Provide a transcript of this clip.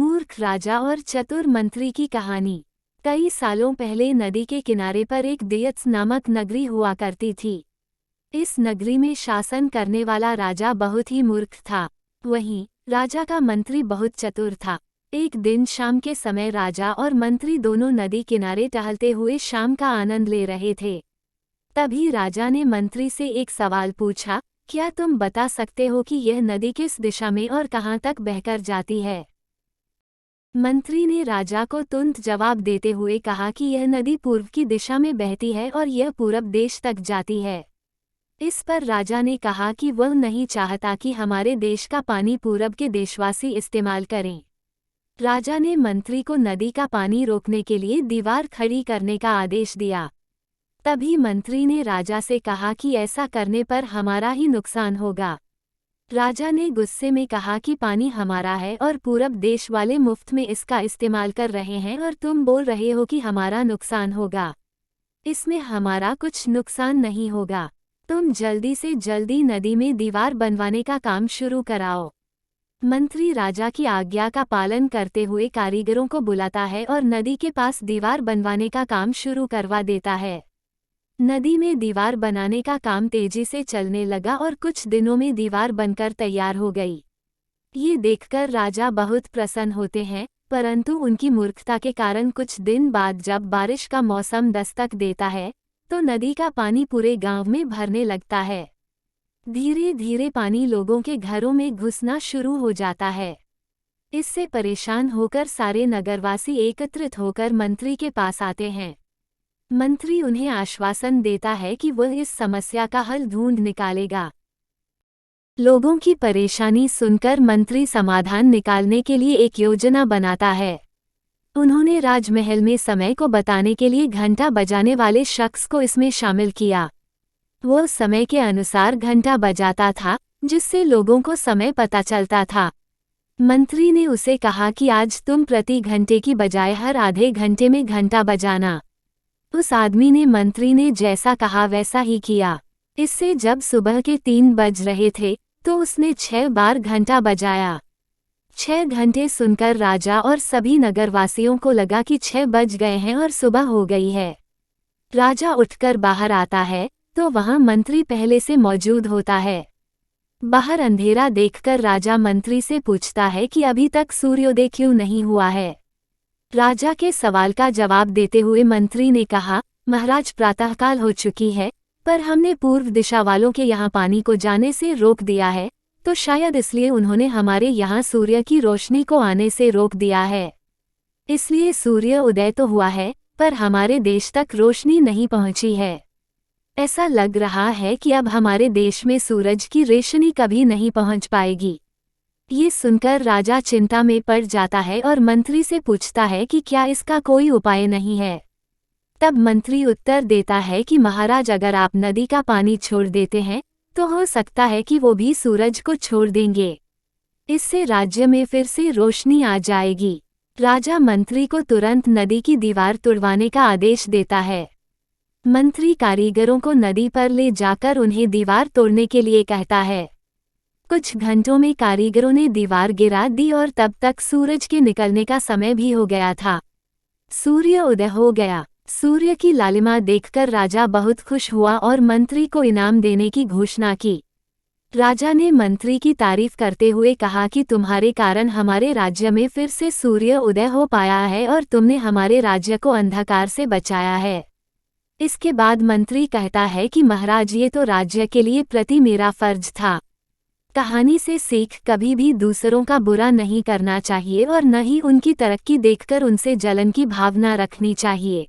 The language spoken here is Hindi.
मूर्ख राजा और चतुर मंत्री की कहानी। कई सालों पहले नदी के किनारे पर एक दियत्स नामक नगरी हुआ करती थी। इस नगरी में शासन करने वाला राजा बहुत ही मूर्ख था। वहीं राजा का मंत्री बहुत चतुर था। एक दिन शाम के समय राजा और मंत्री दोनों नदी किनारे टहलते हुए शाम का आनंद ले रहे थे। तभी राजा ने मंत्री से एक सवाल पूछा, क्या तुम बता सकते हो कि यह नदी किस दिशा में और कहाँ तक बहकर जाती है? मंत्री ने राजा को तुरंत जवाब देते हुए कहा कि यह नदी पूर्व की दिशा में बहती है और यह पूरब देश तक जाती है। इस पर राजा ने कहा कि वह नहीं चाहता कि हमारे देश का पानी पूरब के देशवासी इस्तेमाल करें। राजा ने मंत्री को नदी का पानी रोकने के लिए दीवार खड़ी करने का आदेश दिया। तभी मंत्री ने राजा से कहा कि ऐसा करने पर हमारा ही नुकसान होगा। राजा ने गुस्से में कहा कि पानी हमारा है और पूरब देश वाले मुफ्त में इसका इस्तेमाल कर रहे हैं और तुम बोल रहे हो कि हमारा नुकसान होगा। इसमें हमारा कुछ नुकसान नहीं होगा। तुम जल्दी से जल्दी नदी में दीवार बनवाने का काम शुरू कराओ। मंत्री राजा की आज्ञा का पालन करते हुए कारीगरों को बुलाता है और नदी के पास दीवार बनवाने का काम शुरू करवा देता है। नदी में दीवार बनाने का काम तेजी से चलने लगा और कुछ दिनों में दीवार बनकर तैयार हो गई। ये देखकर राजा बहुत प्रसन्न होते हैं, परंतु उनकी मूर्खता के कारण कुछ दिन बाद जब बारिश का मौसम दस्तक देता है तो नदी का पानी पूरे गांव में भरने लगता है। धीरे धीरे पानी लोगों के घरों में घुसना शुरू हो जाता है। इससे परेशान होकर सारे नगरवासी एकत्रित होकर मंत्री के पास आते हैं। मंत्री उन्हें आश्वासन देता है कि वह इस समस्या का हल ढूंढ निकालेगा। लोगों की परेशानी सुनकर मंत्री समाधान निकालने के लिए एक योजना बनाता है। उन्होंने राजमहल में समय को बताने के लिए घंटा बजाने वाले शख्स को इसमें शामिल किया। वह समय के अनुसार घंटा बजाता था, जिससे लोगों को समय पता चलता था। मंत्री ने उसे कहा कि आज तुम प्रति घंटे की बजाय हर आधे घंटे में घंटा बजाना। उस आदमी ने मंत्री ने जैसा कहा वैसा ही किया। इससे जब सुबह के 3 बज रहे थे तो उसने 6 बार घंटा बजाया। 6 घंटे सुनकर राजा और सभी नगरवासियों को लगा कि 6 बज गए हैं और सुबह हो गई है। राजा उठकर बाहर आता है तो वहां मंत्री पहले से मौजूद होता है। बाहर अंधेरा देखकर राजा मंत्री से पूछता है कि अभी तक सूर्योदय क्यों नहीं हुआ है। राजा के सवाल का जवाब देते हुए मंत्री ने कहा, महाराज प्रातःकाल हो चुकी है, पर हमने पूर्व दिशा वालों के यहाँ पानी को जाने से रोक दिया है, तो शायद इसलिए उन्होंने हमारे यहाँ सूर्य की रोशनी को आने से रोक दिया है। इसलिए सूर्य उदय तो हुआ है, पर हमारे देश तक रोशनी नहीं पहुँची है। ऐसा लग रहा है कि अब हमारे देश में सूरज की रोशनी कभी नहीं पहुँच पाएगी। ये सुनकर राजा चिंता में पड़ जाता है और मंत्री से पूछता है कि क्या इसका कोई उपाय नहीं है। तब मंत्री उत्तर देता है कि महाराज, अगर आप नदी का पानी छोड़ देते हैं तो हो सकता है कि वो भी सूरज को छोड़ देंगे। इससे राज्य में फिर से रोशनी आ जाएगी। राजा मंत्री को तुरंत नदी की दीवार तोड़वाने का आदेश देता है। मंत्री कारीगरों को नदी पर ले जाकर उन्हें दीवार तोड़ने के लिए कहता है। कुछ घंटों में कारीगरों ने दीवार गिरा दी और तब तक सूरज के निकलने का समय भी हो गया था। सूर्य उदय हो गया। सूर्य की लालिमा देखकर राजा बहुत खुश हुआ और मंत्री को इनाम देने की घोषणा की। राजा ने मंत्री की तारीफ करते हुए कहा कि तुम्हारे कारण हमारे राज्य में फिर से सूर्य उदय हो पाया है और तुमने हमारे राज्य को अंधकार से बचाया है। इसके बाद मंत्री कहता है कि महाराज, ये तो राज्य के लिए प्रति मेरा फर्ज था। कहानी से सीख, कभी भी दूसरों का बुरा नहीं करना चाहिए और न ही उनकी तरक्की देखकर उनसे जलन की भावना रखनी चाहिए।